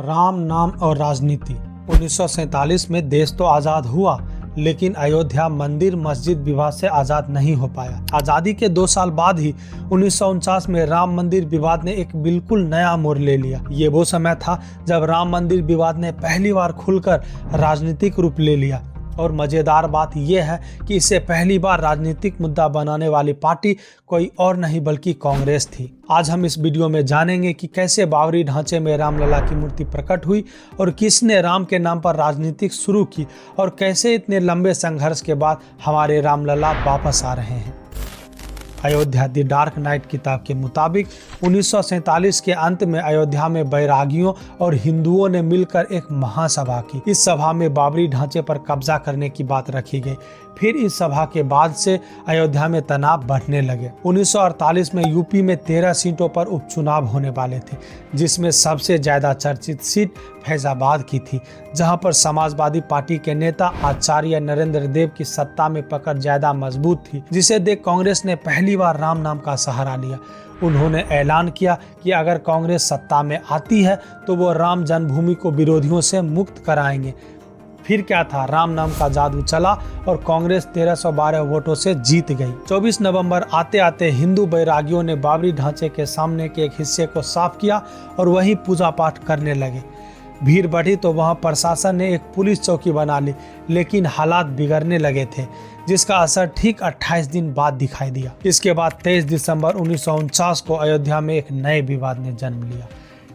राम नाम और राजनीति। 1947 में देश तो आज़ाद हुआ, लेकिन अयोध्या मंदिर मस्जिद विवाद से आज़ाद नहीं हो पाया। आज़ादी के 2 साल बाद ही 1949 में राम मंदिर विवाद ने एक बिल्कुल नया मोड़ ले लिया। ये वो समय था जब राम मंदिर विवाद ने पहली बार खुलकर राजनीतिक रूप ले लिया। और मज़ेदार बात यह है कि इसे पहली बार राजनीतिक मुद्दा बनाने वाली पार्टी कोई और नहीं बल्कि कांग्रेस थी। आज हम इस वीडियो में जानेंगे कि कैसे बाबरी ढांचे में रामलला की मूर्ति प्रकट हुई और किसने राम के नाम पर राजनीतिक शुरू की और कैसे इतने लंबे संघर्ष के बाद हमारे रामलला वापस आ रहे हैं। अयोध्या द डार्क नाइट किताब के मुताबिक 1947 के अंत में अयोध्या में बैरागियों और हिंदुओं ने मिलकर एक महासभा की। इस सभा में बाबरी ढांचे पर कब्जा करने की बात रखी गई। फिर इस सभा के बाद से अयोध्या में तनाव बढ़ने लगे। 1948 में यूपी में 13 सीटों पर उपचुनाव होने वाले थे, जिसमें सबसे ज्यादा चर्चित सीट फैजाबाद की थी, जहां पर समाजवादी पार्टी के नेता आचार्य नरेंद्र देव की सत्ता में पकड़ ज्यादा मजबूत थी, जिसे देख कांग्रेस ने पहली बार राम नाम का सहारा लिया। उन्होंने ऐलान किया कि अगर कांग्रेस सत्ता में आती है तो वो राम जन्मभूमि को विरोधियों से मुक्त कराएंगे। फिर क्या था, राम नाम का जादू चला और कांग्रेस 1312 वोटों से जीत गई। 24 नवंबर आते आते हिंदू बैरागियों ने बाबरी ढांचे के सामने के एक हिस्से को साफ किया और वहीं पूजा पाठ करने लगे। भीड़ बढ़ी तो वहां प्रशासन ने एक पुलिस चौकी बना ली, लेकिन हालात बिगड़ने लगे थे, जिसका असर ठीक 28 दिन बाद दिखाई दिया। इसके बाद 23 दिसंबर 1949 को अयोध्या में एक नए विवाद ने जन्म लिया।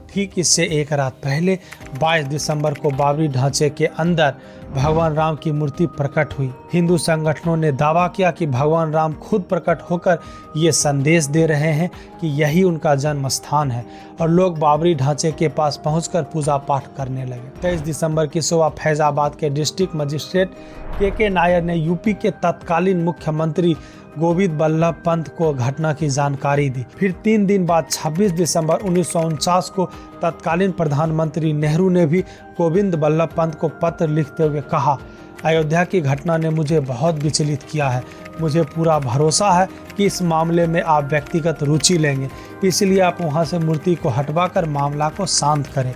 ठीक इससे एक रात पहले 22 दिसंबर को बाबरी ढांचे के अंदर भगवान राम की मूर्ति प्रकट हुई। हिंदू संगठनों ने दावा किया कि भगवान राम खुद प्रकट होकर ये संदेश दे रहे हैं कि यही उनका जन्म स्थान है, और लोग बाबरी ढांचे के पास पहुंचकर पूजा पाठ करने लगे। 23 दिसंबर की सुबह फैजाबाद के डिस्ट्रिक्ट मजिस्ट्रेट के नायर ने यूपी के तत्कालीन मुख्यमंत्री गोविंद बल्लभ पंत को घटना की जानकारी दी। फिर 3 दिन बाद 26 दिसंबर 1949 को तत्कालीन प्रधानमंत्री नेहरू ने भी गोविंद बल्लभ पंत को पत्र लिखते हुए कहा, अयोध्या की घटना ने मुझे बहुत विचलित किया है। मुझे पूरा भरोसा है कि इस मामले में आप व्यक्तिगत रुचि लेंगे, इसलिए आप वहां से मूर्ति को हटवाकर मामला को शांत करें।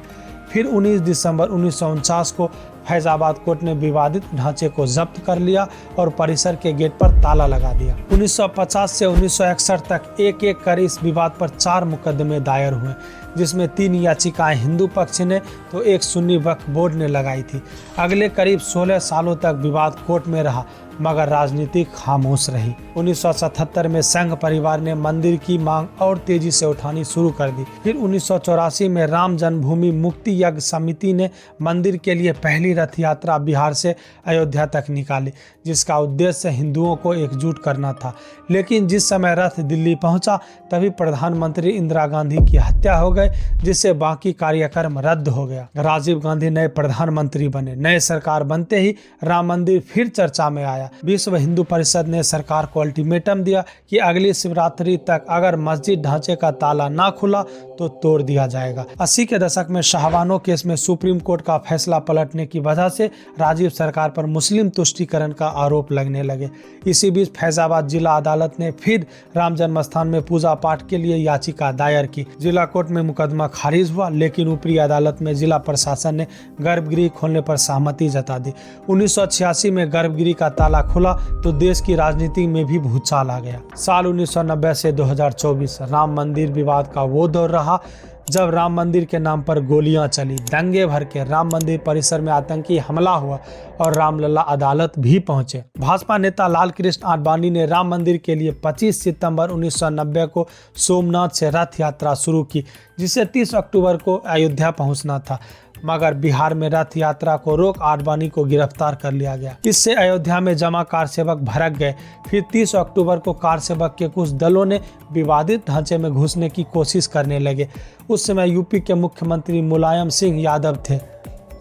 फिर 19 दिसंबर 1949 को फैजाबाद कोर्ट ने विवादित ढांचे को जब्त कर लिया और परिसर के गेट पर ताला लगा दिया। 1950 से 1961 तक एक एक कर इस विवाद पर 4 मुकदमे दायर हुए, जिसमें 3 याचिकाएं हिंदू पक्ष ने तो एक सुन्नी वक्फ बोर्ड ने लगाई थी। अगले करीब 16 सालों तक विवाद कोर्ट में रहा, मगर राजनीति खामोश रही। 1977 में संघ परिवार ने मंदिर की मांग और तेजी से उठानी शुरू कर दी। फिर 1984 में राम जन्मभूमि मुक्ति यज्ञ समिति ने मंदिर के लिए पहली रथ यात्रा बिहार से अयोध्या तक निकाली, जिसका उद्देश्य हिंदुओं को एकजुट करना था। लेकिन जिस समय रथ दिल्ली पहुंचा, तभी प्रधानमंत्री इंदिरा गांधी की हत्या हो गई, जिससे बाकी कार्यक्रम रद्द हो गया। राजीव गांधी नए प्रधानमंत्री बने। नए सरकार बनते ही राम मंदिर फिर चर्चा में आया। विश्व हिंदू परिषद ने सरकार को अल्टीमेटम दिया कि अगली शिवरात्रि तक अगर मस्जिद ढांचे का ताला ना खुला तो तोड़ दिया जाएगा। 80 के दशक में शाहबानो केस में सुप्रीम कोर्ट का फैसला पलटने की वजह से राजीव सरकार पर मुस्लिम तुष्टीकरण का आरोप लगने लगे। इसी बीच फैजाबाद जिला अदालत ने फिर राम जन्म स्थान में पूजा पाठ के लिए याचिका दायर की। जिला कोर्ट में मुकदमा खारिज हुआ, लेकिन ऊपरी अदालत में जिला प्रशासन ने गर्भगृह खोलने पर सहमति जता दी। 1986 में गर्भगृह का ताला खुला तो देश की राजनीति में भी भूचाल आ गया। साल 1990 से 2024 राम मंदिर विवाद का वो दौर रहा जब राम मंदिर के नाम पर गोलियां चली, दंगे भर के राम मंदिर परिसर में आतंकी हमला हुआ और रामलला अदालत भी पहुंचे। भाजपा नेता लाल कृष्ण आडवाणी ने राम मंदिर के लिए 25 सितंबर 1990 को सोमनाथ से रथ यात्रा शुरू की, जिसे 30 अक्टूबर को अयोध्या पहुंचना था, मगर बिहार में रथ यात्रा को रोक आडवाणी को गिरफ्तार कर लिया गया। इससे अयोध्या में जमा कार सेवक भड़क गए। फिर 30 अक्टूबर को कार सेवक के कुछ दलों ने विवादित ढांचे में घुसने की कोशिश करने लगे। उस समय यूपी के मुख्यमंत्री मुलायम सिंह यादव थे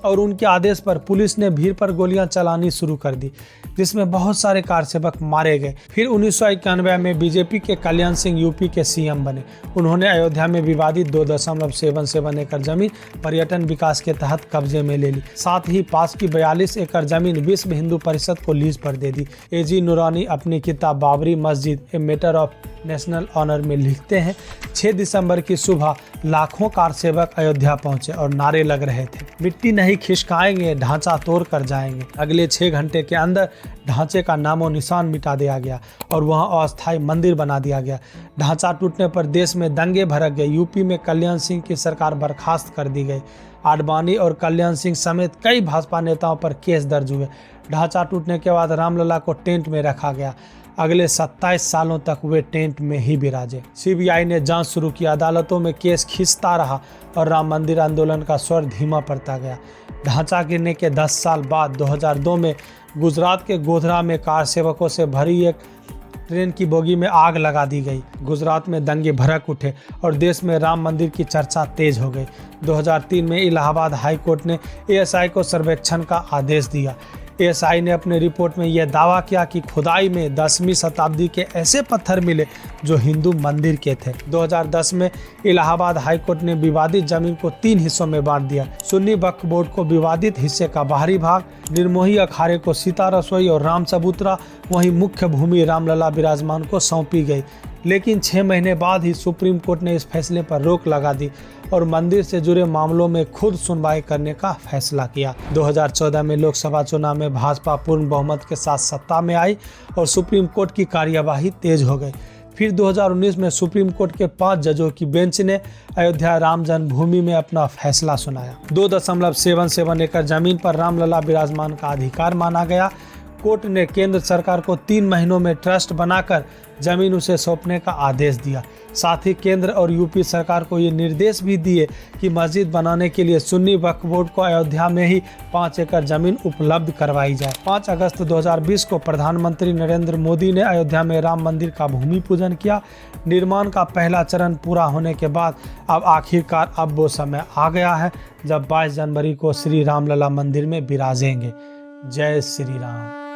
और उनके आदेश पर पुलिस ने भीड़ पर गोलियां चलानी शुरू कर दी, जिसमें बहुत सारे कार सेवक मारे गए। फिर 1991 में बीजेपी के कल्याण सिंह यूपी के सीएम बने। उन्होंने अयोध्या में विवादित 2.77 एकड़ जमीन पर्यटन विकास के तहत कब्जे में ले ली। साथ ही पास की 42 एकड़ जमीन विश्व हिंदू परिषद को लीज पर दे दी। एजी नूरानी अपनी किताब Babri Masjid a matter of national honour में लिखते हैं, 6 दिसंबर की सुबह लाखों कार सेवक अयोध्या पहुंचे और नारे लग रहे थे, मिट्टी नहीं खिसकाएंगे, ढांचा तोड़ कर जाएंगे। अगले 6 घंटे के अंदर ढांचे का नामो निशान मिटा दिया गया और वहां अस्थायी मंदिर बना दिया गया। ढांचा टूटने पर देश में दंगे भड़क गए। यूपी में कल्याण सिंह की सरकार बर्खास्त कर दी गई। आडवाणी और कल्याण सिंह समेत कई भाजपा नेताओं पर केस दर्ज हुए। ढांचा टूटने के बाद रामलला को टेंट में रखा गया। अगले 27 सालों तक वे टेंट में ही विराजे। सीबीआई ने जांच शुरू की। अदालतों में केस खिंचता रहा और राम मंदिर आंदोलन का स्वर धीमा पड़ता गया। ढांचा गिरने के 10 साल बाद 2002 में गुजरात के गोधरा में कार सेवकों से भरी एक ट्रेन की बोगी में आग लगा दी गई। गुजरात में दंगे भड़क उठे और देश में राम मंदिर की चर्चा तेज हो गई। 2003 में इलाहाबाद हाई कोर्ट ने एएसआई को सर्वेक्षण का आदेश दिया। एएसआई ने अपने रिपोर्ट में यह दावा किया कि खुदाई में 10वीं शताब्दी के ऐसे पत्थर मिले जो हिंदू मंदिर के थे। 2010 में इलाहाबाद हाई कोर्ट ने विवादित जमीन को 3 हिस्सों में बांट दिया। सुन्नी वक्फ बोर्ड को विवादित हिस्से का बाहरी भाग, निर्मोही अखाड़े को सीता रसोई और राम चबूतरा, वहीं मुख्य भूमि रामलला विराजमान को सौंपी गई। लेकिन 6 महीने बाद ही सुप्रीम कोर्ट ने इस फैसले पर रोक लगा दी और मंदिर से जुड़े मामलों में खुद सुनवाई करने का फैसला किया। 2014 में लोकसभा चुनाव में भाजपा पूर्ण बहुमत के साथ सत्ता में आई और सुप्रीम कोर्ट की कार्यवाही तेज हो गई। फिर 2019 में सुप्रीम कोर्ट के 5 जजों की बेंच ने अयोध्या राम जन्मभूमि में अपना फैसला सुनाया। 2.77 एकड़ जमीन पर रामलला विराजमान का अधिकार माना गया। कोर्ट ने केंद्र सरकार को 3 महीनों में ट्रस्ट बनाकर जमीन उसे सौंपने का आदेश दिया। साथ ही केंद्र और यूपी सरकार को ये निर्देश भी दिए कि मस्जिद बनाने के लिए सुन्नी वक्फ बोर्ड को अयोध्या में ही 5 एकड़ जमीन उपलब्ध करवाई जाए। 5 अगस्त 2020 को प्रधानमंत्री नरेंद्र मोदी ने अयोध्या में राम मंदिर का भूमि पूजन किया। निर्माण का पहला चरण पूरा होने के बाद अब आखिरकार अब वो समय आ गया है जब 22 जनवरी को श्री रामलला मंदिर में विराजेंगे। जय श्री राम।